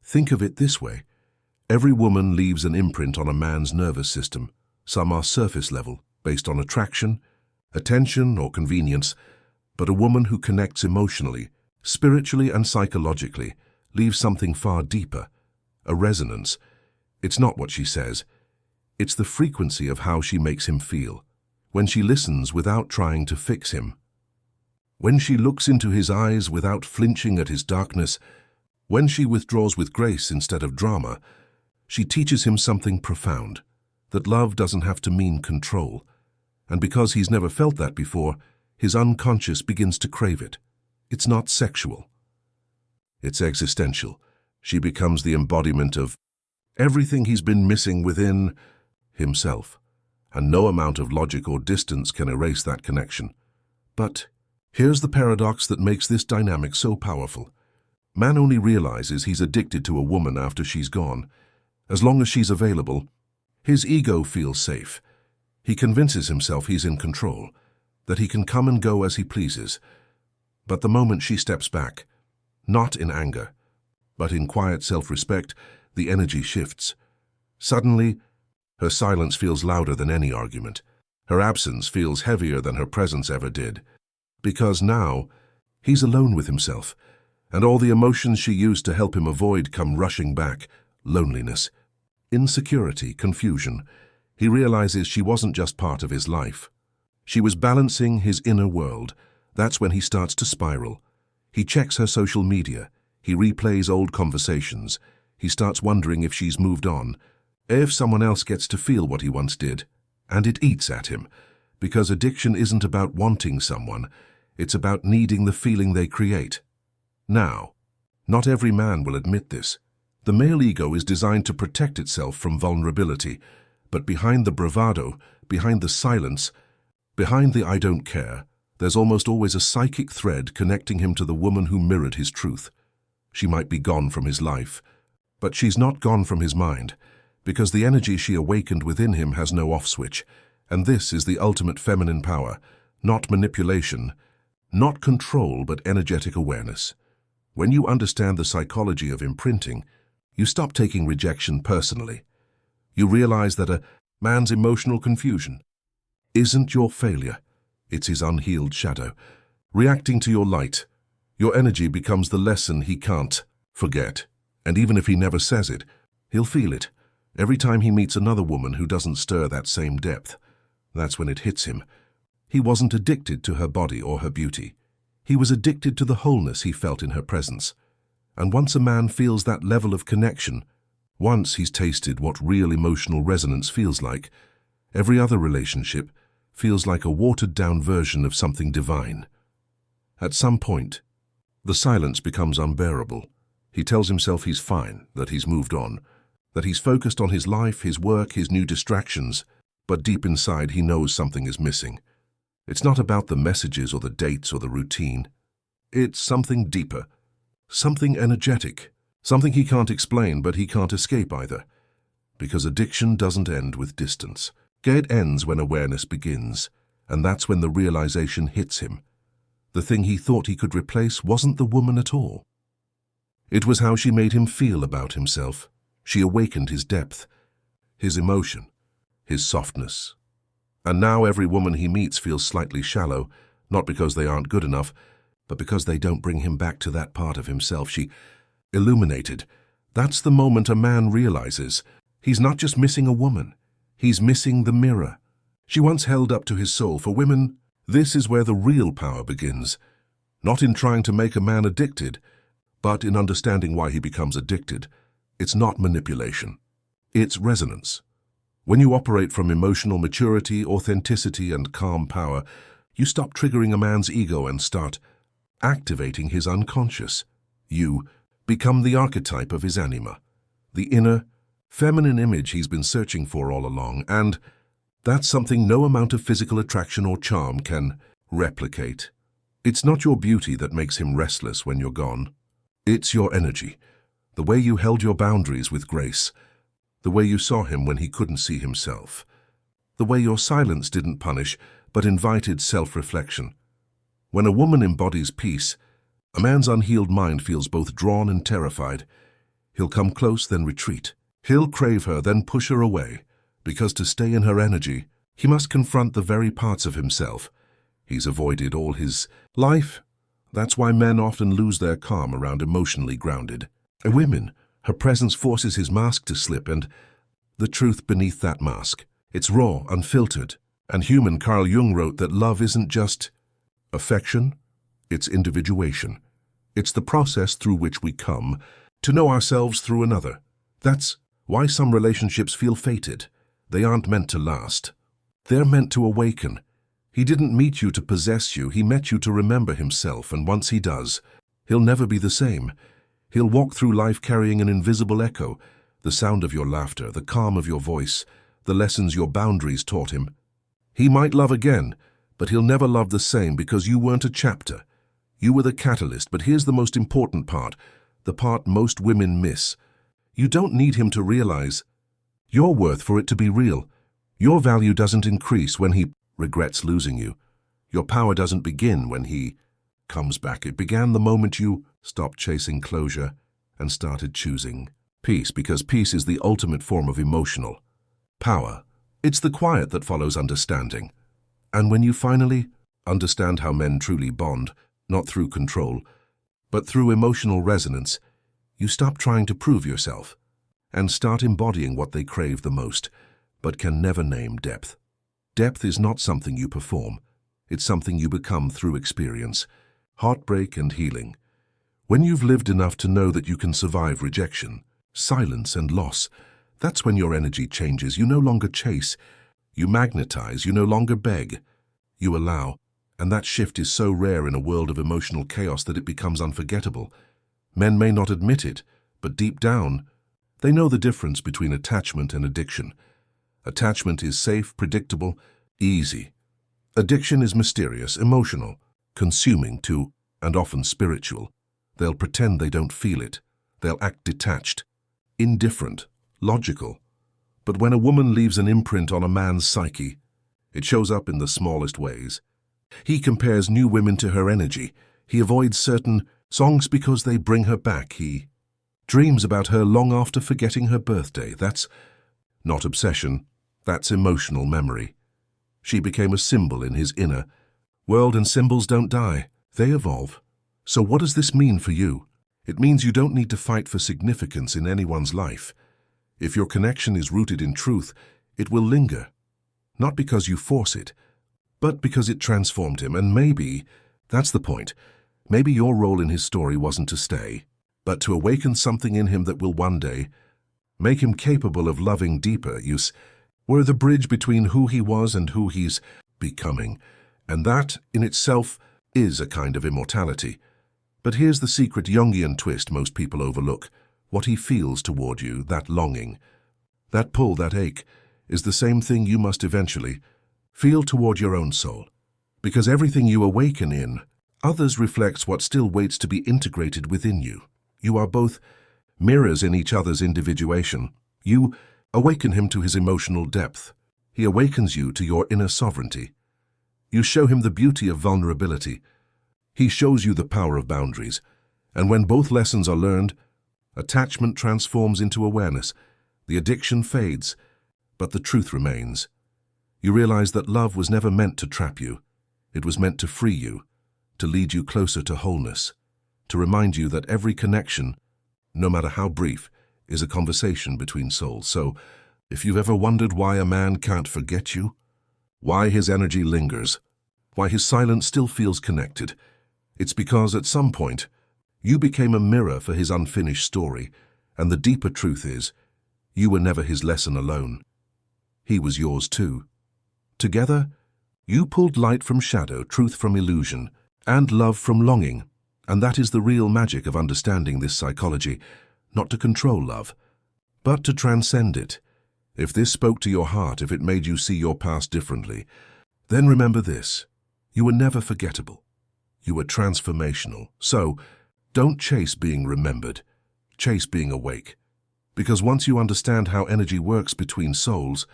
Think of it this way. Every woman leaves an imprint on a man's nervous system. Some are surface level, based on attraction, attention, or convenience, but a woman who connects emotionally, spiritually and psychologically leaves something far deeper, a resonance. It's not what she says. It's the frequency of how she makes him feel, when she listens without trying to fix him, when she looks into his eyes without flinching at his darkness, when she withdraws with grace instead of drama. She teaches him something profound, that love doesn't have to mean control, and because he's never felt that before, his unconscious begins to crave it. It's not sexual. It's existential. She becomes the embodiment of everything he's been missing within himself, and no amount of logic or distance can erase that connection. But here's the paradox that makes this dynamic so powerful. Man only realizes he's addicted to a woman after she's gone. As long as she's available, his ego feels safe. He convinces himself he's in control, that he can come and go as he pleases. But the moment she steps back, not in anger, but in quiet self-respect, the energy shifts. Suddenly, her silence feels louder than any argument. Her absence feels heavier than her presence ever did. Because now, he's alone with himself, and all the emotions she used to help him avoid come rushing back. Loneliness, insecurity, confusion. He realizes she wasn't just part of his life. She was balancing his inner world. That's when he starts to spiral. He checks her social media. He replays old conversations. He starts wondering if she's moved on, if someone else gets to feel what he once did. And it eats at him, because addiction isn't about wanting someone. It's about needing the feeling they create. Now, not every man will admit this. The male ego is designed to protect itself from vulnerability, but behind the bravado, behind the silence, behind the I don't care, there's almost always a psychic thread connecting him to the woman who mirrored his truth. She might be gone from his life, but she's not gone from his mind, because the energy she awakened within him has no off switch, and this is the ultimate feminine power, not manipulation, not control, but energetic awareness. When you understand the psychology of imprinting, you stop taking rejection personally. You realize that a man's emotional confusion isn't your failure, it's his unhealed shadow. Reacting to your light, your energy becomes the lesson he can't forget. And even if he never says it, he'll feel it. Every time he meets another woman who doesn't stir that same depth, that's when it hits him. He wasn't addicted to her body or her beauty. He was addicted to the wholeness he felt in her presence. And once a man feels that level of connection, once he's tasted what real emotional resonance feels like, every other relationship feels like a watered-down version of something divine. At some point, the silence becomes unbearable. He tells himself he's fine, that he's moved on, that he's focused on his life, his work, his new distractions, but deep inside he knows something is missing. It's not about the messages or the dates or the routine. It's something deeper, something energetic, something he can't explain but he can't escape either. Because addiction doesn't end with distance. It ends when awareness begins, and that's when the realization hits him. The thing he thought he could replace wasn't the woman at all. It was how she made him feel about himself. She awakened his depth, his emotion, his softness. And now every woman he meets feels slightly shallow, not because they aren't good enough, but because they don't bring him back to that part of himself she illuminated. That's the moment a man realizes he's not just missing a woman, he's missing the mirror she once held up to his soul. For women, this is where the real power begins, not in trying to make a man addicted, but in understanding why he becomes addicted. It's not manipulation, it's resonance. When you operate from emotional maturity, authenticity, and calm power, you stop triggering a man's ego and start activating his unconscious. You become the archetype of his anima, the inner, feminine image he's been searching for all along, and that's something no amount of physical attraction or charm can replicate. It's not your beauty that makes him restless when you're gone. It's your energy, the way you held your boundaries with grace, the way you saw him when he couldn't see himself, the way your silence didn't punish but invited self-reflection. When a woman embodies peace, a man's unhealed mind feels both drawn and terrified. He'll come close, then retreat. He'll crave her, then push her away, because to stay in her energy, he must confront the very parts of himself he's avoided all his life. That's why men often lose their calm around emotionally grounded women. Her presence forces his mask to slip, and the truth beneath that mask, it's raw, unfiltered, and human. Carl Jung wrote that love isn't just affection, it's individuation. It's the process through which we come to know ourselves through another. That's why some relationships feel fated. They aren't meant to last. They're meant to awaken. He didn't meet you to possess you, he met you to remember himself, and once he does, he'll never be the same. He'll walk through life carrying an invisible echo, the sound of your laughter, the calm of your voice, the lessons your boundaries taught him. He might love again, but he'll never love the same because you weren't a chapter. You were the catalyst, but here's the most important part, the part most women miss. You don't need him to realize your worth for it to be real. Your value doesn't increase when he regrets losing you. Your power doesn't begin when he comes back. It began the moment you stopped chasing closure and started choosing peace, because peace is the ultimate form of emotional power. It's the quiet that follows understanding. And when you finally understand how men truly bond, not through control, but through emotional resonance, you stop trying to prove yourself and start embodying what they crave the most, but can never name: depth. Depth is not something you perform. It's something you become through experience, heartbreak and healing. When you've lived enough to know that you can survive rejection, silence and loss, that's when your energy changes. You no longer chase, you magnetize. You no longer beg, you allow. And that shift is so rare in a world of emotional chaos that it becomes unforgettable. Men may not admit it, but deep down, they know the difference between attachment and addiction. Attachment is safe, predictable, easy. Addiction is mysterious, emotional, consuming too, and often spiritual. They'll pretend they don't feel it. They'll act detached, indifferent, logical. But when a woman leaves an imprint on a man's psyche, it shows up in the smallest ways. He compares new women to her energy. He avoids certain songs because they bring her back. He dreams about her long after forgetting her birthday. That's not obsession, that's emotional memory. She became a symbol in his inner world, and symbols don't die, they evolve. So what does this mean for you? It means you don't need to fight for significance in anyone's life. If your connection is rooted in truth, it will linger. Not because you force it, but because it transformed him. And maybe that's the point. Maybe your role in his story wasn't to stay, but to awaken something in him that will one day make him capable of loving deeper. You were the bridge between who he was and who he's becoming. And that, in itself, is a kind of immortality. But here's the secret Jungian twist most people overlook. What he feels toward you, that longing, that pull, that ache, is the same thing you must eventually feel toward your own soul. Because everything you awaken in others reflects what still waits to be integrated within you. You are both mirrors in each other's individuation. You awaken him to his emotional depth. He awakens you to your inner sovereignty. You show him the beauty of vulnerability. He shows you the power of boundaries. And when both lessons are learned, attachment transforms into awareness. The addiction fades, but the truth remains. You realize that love was never meant to trap you. It was meant to free you, to lead you closer to wholeness, to remind you that every connection, no matter how brief, is a conversation between souls. So, if you've ever wondered why a man can't forget you, why his energy lingers, why his silence still feels connected, it's because at some point, you became a mirror for his unfinished story, and the deeper truth is, you were never his lesson alone. He was yours too. Together, you pulled light from shadow, truth from illusion, and love from longing. And that is the real magic of understanding this psychology, not to control love, but to transcend it. If this spoke to your heart, if it made you see your past differently, then remember this: you were never forgettable. You were transformational. So, don't chase being remembered, chase being awake. Because once you understand how energy works between souls,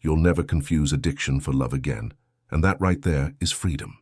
you'll never confuse addiction for love again. And that right there is freedom.